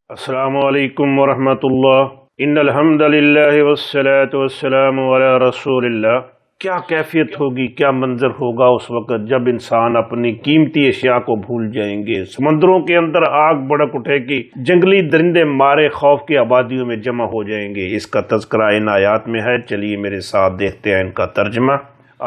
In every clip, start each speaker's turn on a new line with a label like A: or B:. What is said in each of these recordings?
A: السلام علیکم ورحمۃ اللہ۔ ان الحمد للہ والصلاۃ والسلام علی رسول اللہ۔ کیا کیفیت ہوگی، کیا منظر ہوگا اس وقت جب انسان اپنی قیمتی اشیاء کو بھول جائیں گے۔ سمندروں کے اندر آگ بھڑک اٹھے گی، جنگلی درندے مارے خوف کی آبادیوں میں جمع ہو جائیں گے۔ اس کا تذکرہ ان آیات میں ہے، چلیے میرے ساتھ دیکھتے ہیں ان کا ترجمہ۔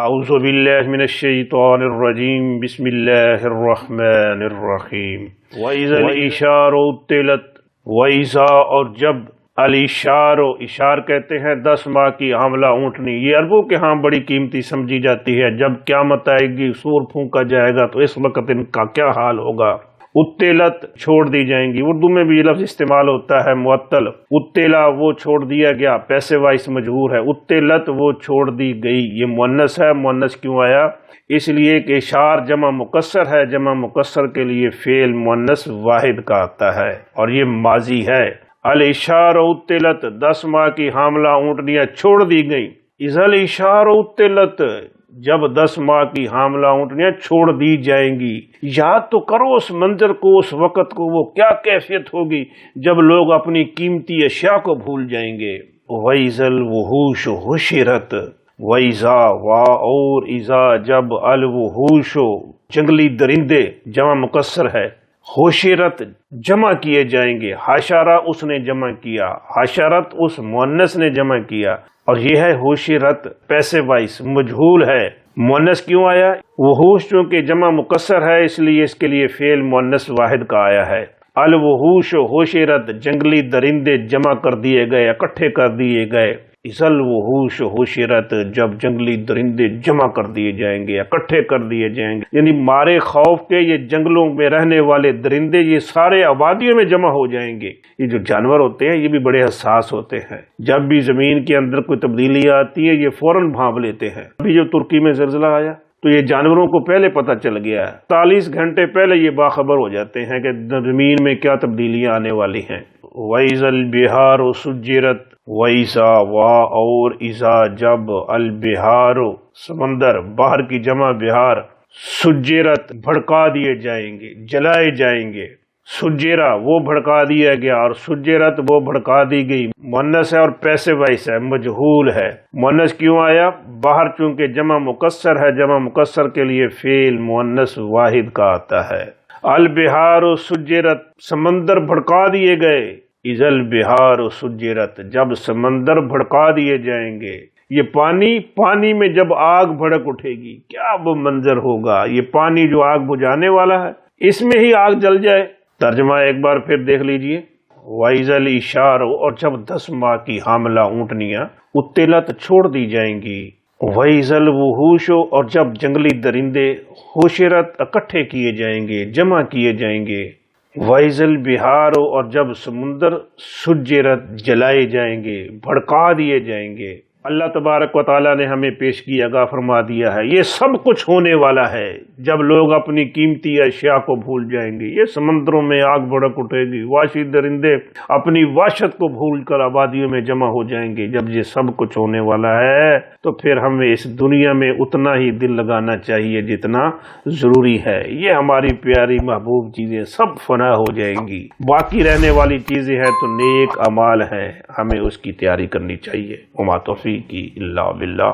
A: اعوذ باللہ من الشیطان الرجیم، بسم اللہ الرحمن الرحیم۔ وَإِذَا الْعِشَارُ عُطِّلَتْ، وَإِذَا اور جب، الاشار اشار کہتے ہیں 10 ماہ کی حاملہ اونٹنی، یہ عربوں کے ہاں بڑی قیمتی سمجھی جاتی ہے۔ جب قیامت آئے گی، سور پھونکا جائے گا تو اس وقت ان کا کیا حال ہوگا۔ اتلت چھوڑ دی جائیں گی، اردو میں بھی یہ لفظ استعمال ہوتا ہے معطل۔ اتلا وہ چھوڑ دیا گیا، پیسے وائس مجہور ہے۔ اتلت وہ چھوڑ دی گئی، یہ مؤنث ہے۔ مؤنث کیوں آیا؟ اس لیے کہ اشار جمع مکسر ہے، جمع مکسر کے لیے فعل مؤنث واحد کا آتا ہے اور یہ ماضی ہے۔ الاشار اتلت، 10 ماہ کی حاملہ اونٹنیاں چھوڑ دی گئیں۔ اذا الاشار اتلت، جب 10 ماہ کی حاملہ اونٹنیاں چھوڑ دی جائیں گی۔ یاد تو کرو اس منظر کو، اس وقت کو، وہ کیا کیفیت ہوگی جب لوگ اپنی قیمتی اشیاء کو بھول جائیں گے۔ وَإِذَا الْوُحُوشُ حُشِرَتْ، وَإِذَا وا اور اذا جب، الوحوش جنگلی درندے جمع مکسر ہے، حشرت جمع کیے جائیں گے۔ حشرہ اس نے جمع کیا، حشرت اس مؤنث نے جمع کیا، اور یہ ہے حشرت پیسے وائس مجہول ہے۔ مؤنث کیوں آیا؟ وحوش چونکہ جمع مکسر ہے اس لیے اس کے لیے فعل مؤنث واحد کا آیا ہے۔ الوحوش حشرت، جنگلی درندے جمع کر دیے گئے، اکٹھے کر دیے گئے۔ اذا الوحوش حشرت، جب جنگلی درندے جمع کر دیے جائیں گے، اکٹھے کر دیے جائیں گے، یعنی مارے خوف کے یہ جنگلوں میں رہنے والے درندے یہ سارے آبادیوں میں جمع ہو جائیں گے۔ یہ جو جانور ہوتے ہیں یہ بھی بڑے حساس ہوتے ہیں، جب بھی زمین کے اندر کوئی تبدیلی آتی ہے یہ فوراً بھانپ لیتے ہیں۔ ابھی جو ترکی میں زلزلہ آیا تو یہ جانوروں کو پہلے پتہ چل گیا ہے، 40 گھنٹے پہلے یہ باخبر ہو جاتے ہیں کہ زمین میں کیا تبدیلیاں آنے والی ہیں۔ وَإِذَا الْبِحَارُ سُجِّرَتْ، وَإِذَا وا اور اذا جب، البحار سمندر، بحر کی جمع بحار، سجرت بھڑکا دیے جائیں گے، جلائے جائیں گے۔ سجرا وہ بھڑکا دیا گیا اور سجرت وہ بھڑکا دی گئی، مؤنث ہے اور پیسے وائس ہے، مجہول ہے۔ مؤنث کیوں آیا؟ بحر چونکہ جمع مکسر ہے، جمع مکسر کے لیے فعل مؤنث واحد کا آتا ہے۔ البحار سجرت، سمندر بھڑکا دیے گئے۔ اذا البحار سجرت، جب سمندر بھڑکا دیے جائیں گے۔ یہ پانی میں جب آگ بھڑک اٹھے گی کیا وہ منظر ہوگا۔ یہ پانی جو آگ بجھانے والا ہے اس میں ہی آگ جل جائے۔ ترجمہ ایک بار پھر دیکھ لیجئے۔ وَإِذَا الْإِشَارُ اور جب 10 ماہ کی حاملہ اونٹنیاں اتلت چھوڑ دی جائیں گی۔ وَإِذَا الْوُحُوشُ اور جب جنگلی درندے حشرت اکٹھے کیے جائیں گے، جمع کیے جائیں گے۔ وَإِذَا الْبِحَارُ اور جب سمندر سجرت جلائے جائیں گے، بھڑکا دیے جائیں گے۔ اللہ تبارک و تعالیٰ نے ہمیں پیش کی آگاہ فرما دیا ہے یہ سب کچھ ہونے والا ہے جب لوگ اپنی قیمتی اشیاء کو بھول جائیں گے۔ یہ سمندروں میں آگ بھڑک اٹھے گی، وحشی درندے اپنی وحشت کو بھول کر آبادیوں میں جمع ہو جائیں گے۔ جب یہ سب کچھ ہونے والا ہے تو پھر ہمیں اس دنیا میں اتنا ہی دل لگانا چاہیے جتنا ضروری ہے۔ یہ ہماری پیاری محبوب چیزیں سب فنا ہو جائیں گی، باقی رہنے والی چیزیں ہیں تو نیک اعمال ہیں، ہمیں اس کی تیاری کرنی چاہیے۔ وما توفیقی الا باللہ۔